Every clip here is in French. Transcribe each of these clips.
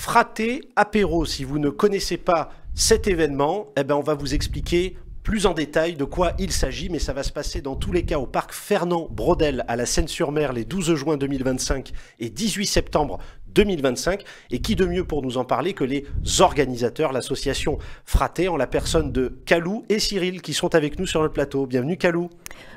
Fraté Apéro. Si vous ne connaissez pas cet événement, eh ben on va vous expliquer plus en détail de quoi il s'agit, mais ça va se passer dans tous les cas au parc Fernand Braudel à la Seyne-sur-Mer les 12 juin 2025 et 18 septembre 2025. Et qui de mieux pour nous en parler que les organisateurs, l'association Fraté, en la personne de Kalou et Cyril qui sont avec nous sur le plateau. Bienvenue Kalou.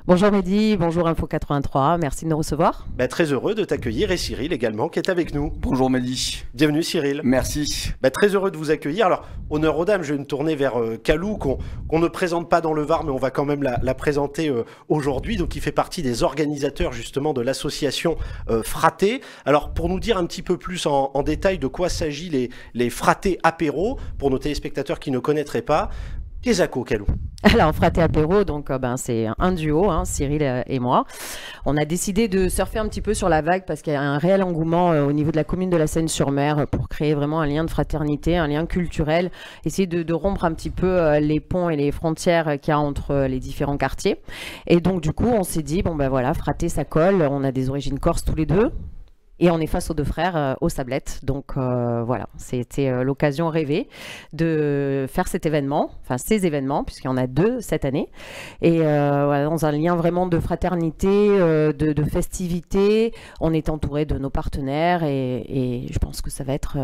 Bonjour Mehdi, bonjour Info 83, merci de nous recevoir. Très heureux de t'accueillir et Cyril également qui est avec nous. Bonjour Mehdi. Bienvenue Cyril. Merci. Très heureux de vous accueillir. Alors, honneur aux dames, je vais me tourner vers Kalou, qu'on ne présente pas dans le Var, mais on va quand même la présenter aujourd'hui. Donc, il fait partie des organisateurs justement de l'association Fraté. Alors, pour nous dire un petit peu plus en détail de quoi s'agit les Fraté Apéro, pour nos téléspectateurs qui ne connaîtraient pas, Kesako, Kalou. Alors, Fraté Apéro, donc c'est un duo, Cyril et moi. On a décidé de surfer un petit peu sur la vague parce qu'il y a un réel engouement au niveau de la commune de la Seyne-sur-Mer pour créer vraiment un lien de fraternité, un lien culturel, essayer de rompre un petit peu les ponts et les frontières qu'il y a entre les différents quartiers. Et donc, du coup, on s'est dit, voilà, Fraté, ça colle, on a des origines corses tous les deux. Et on est face aux deux frères aux Sablettes. Donc voilà, c'était l'occasion rêvée de faire cet événement, enfin ces événements, puisqu'il y en a deux cette année. Et voilà, dans un lien vraiment de fraternité, de festivité. On est entouré de nos partenaires et je pense que ça va être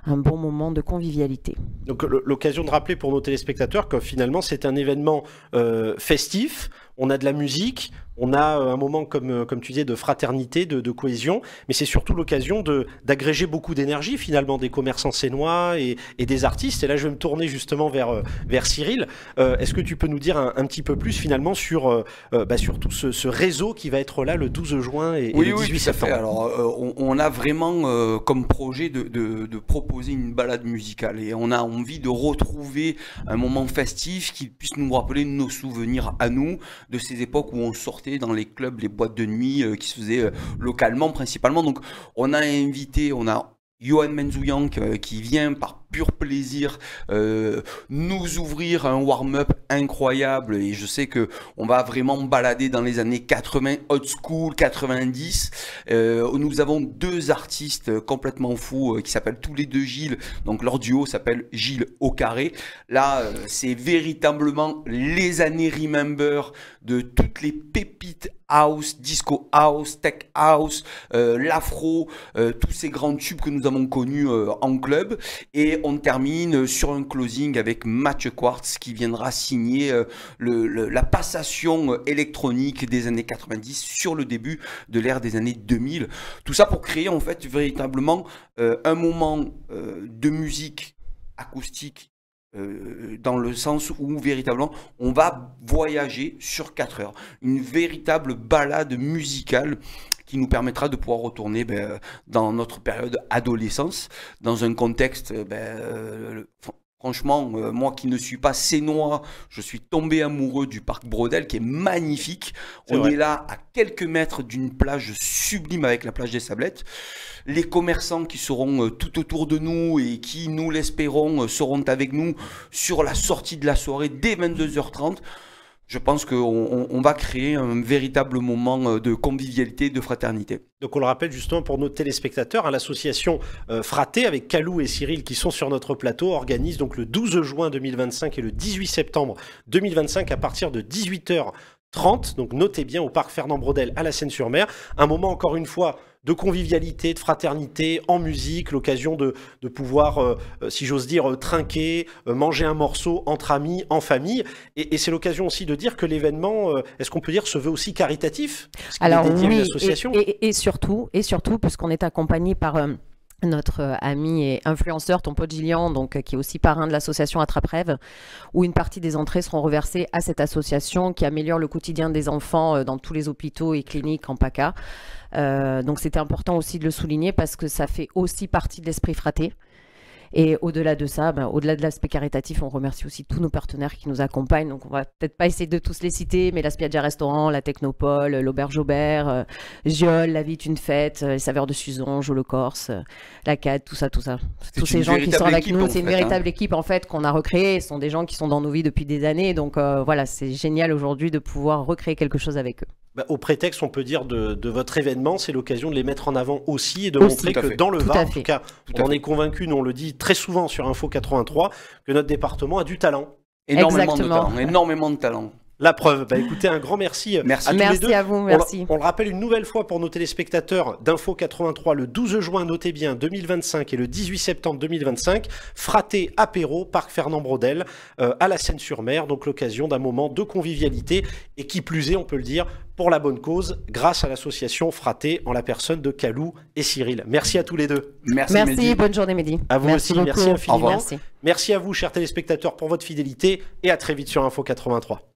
un bon moment de convivialité. Donc l'occasion de rappeler pour nos téléspectateurs que finalement c'est un événement festif. On a de la musique, on a un moment, comme tu disais, de fraternité, de cohésion, mais c'est surtout l'occasion d'agréger beaucoup d'énergie, finalement, des commerçants sénois et des artistes. Et là, je vais me tourner justement vers Cyril. Est-ce que tu peux nous dire un petit peu plus, finalement, sur tout ce réseau qui va être là le 12 juin et le 18 septembre? Alors, on a vraiment comme projet de proposer une balade musicale. Et on a envie de retrouver un moment festif qui puisse nous rappeler nos souvenirs à nous, de ces époques où on sortait dans les clubs, les boîtes de nuit qui se faisaient localement principalement. Donc on a Johan Menzouyank qui vient par pur plaisir nous ouvrir un warm-up incroyable, et je sais que on va vraiment balader dans les années 80, old school, 90. Nous avons deux artistes complètement fous qui s'appellent tous les deux Gilles, donc leur duo s'appelle Gilles au carré. Là c'est véritablement les années Remember de toutes les pépites house, disco house, tech house, l'afro, tous ces grands tubes que nous avons connus en club. Et on termine sur un closing avec Mathieu Quartz qui viendra signer la passation électronique des années 90 sur le début de l'ère des années 2000. Tout ça pour créer en fait véritablement un moment de musique acoustique, dans le sens où véritablement on va voyager sur 4 heures, une véritable balade musicale qui nous permettra de pouvoir retourner dans notre période adolescence, dans un contexte franchement, moi qui ne suis pas sénois, je suis tombé amoureux du parc Braudel qui est magnifique. On est là à quelques mètres d'une plage sublime avec la plage des Sablettes. Les commerçants qui seront tout autour de nous et qui, nous l'espérons, seront avec nous sur la sortie de la soirée dès 22h30. Je pense qu'on va créer un véritable moment de convivialité, de fraternité. Donc on le rappelle justement pour nos téléspectateurs, l'association Fraté avec Kalou et Cyril qui sont sur notre plateau organise donc le 12 juin 2025 et le 18 septembre 2025 à partir de 18h30. Donc notez bien au parc Fernand Braudel à la Seyne-sur-Mer. Un moment encore une fois de convivialité, de fraternité, en musique, l'occasion de pouvoir, si j'ose dire, trinquer, manger un morceau entre amis, en famille. Et c'est l'occasion aussi de dire que l'événement, est-ce qu'on peut dire, se veut aussi caritatif? Alors oui, et surtout, puisqu'on est accompagné par notre ami et influenceur, ton pote Gillian, donc, qui est aussi parrain de l'association Attrape-Rêve, où une partie des entrées seront reversées à cette association qui améliore le quotidien des enfants dans tous les hôpitaux et cliniques en PACA. Donc c'était important aussi de le souligner parce que ça fait aussi partie de l'esprit Fraté. Et au-delà de ça, au-delà de l'aspect caritatif, on remercie aussi tous nos partenaires qui nous accompagnent. Donc on va peut-être pas essayer de tous les citer, mais la Spiaggia Restaurant, la Technopole, l'Auberge Aubert, Giol, La Vie est une fête, les Saveurs de Suzon, Jo le Corse, la CAD, tout ça. Tous ces gens qui sont avec nous, c'est une véritable équipe en fait qu'on a recréée. Ce sont des gens qui sont dans nos vies depuis des années. Donc voilà, c'est génial aujourd'hui de pouvoir recréer quelque chose avec eux. Au prétexte, on peut dire, de votre événement, c'est l'occasion de les mettre en avant aussi et de montrer que dans le Var, en tout cas, on est convaincu, nous on le dit très souvent sur Info 83, que notre département a du talent. Énormément de talent, énormément de talent. La preuve. Écoutez, un grand merci, à tous les deux. Merci à vous, merci. On le rappelle une nouvelle fois pour nos téléspectateurs d'Info 83, le 12 juin, notez bien, 2025 et le 18 septembre 2025, Fraté Apéro, Parc Fernand Braudel, à la Seine-sur-Mer, donc l'occasion d'un moment de convivialité et qui plus est, on peut le dire, pour la bonne cause, grâce à l'association Fraté en la personne de Kalou et Cyril. Merci à tous les deux. Merci, bonne journée Mehdi. À vous aussi, merci infiniment. Merci. Merci à vous, chers téléspectateurs, pour votre fidélité et à très vite sur Info 83.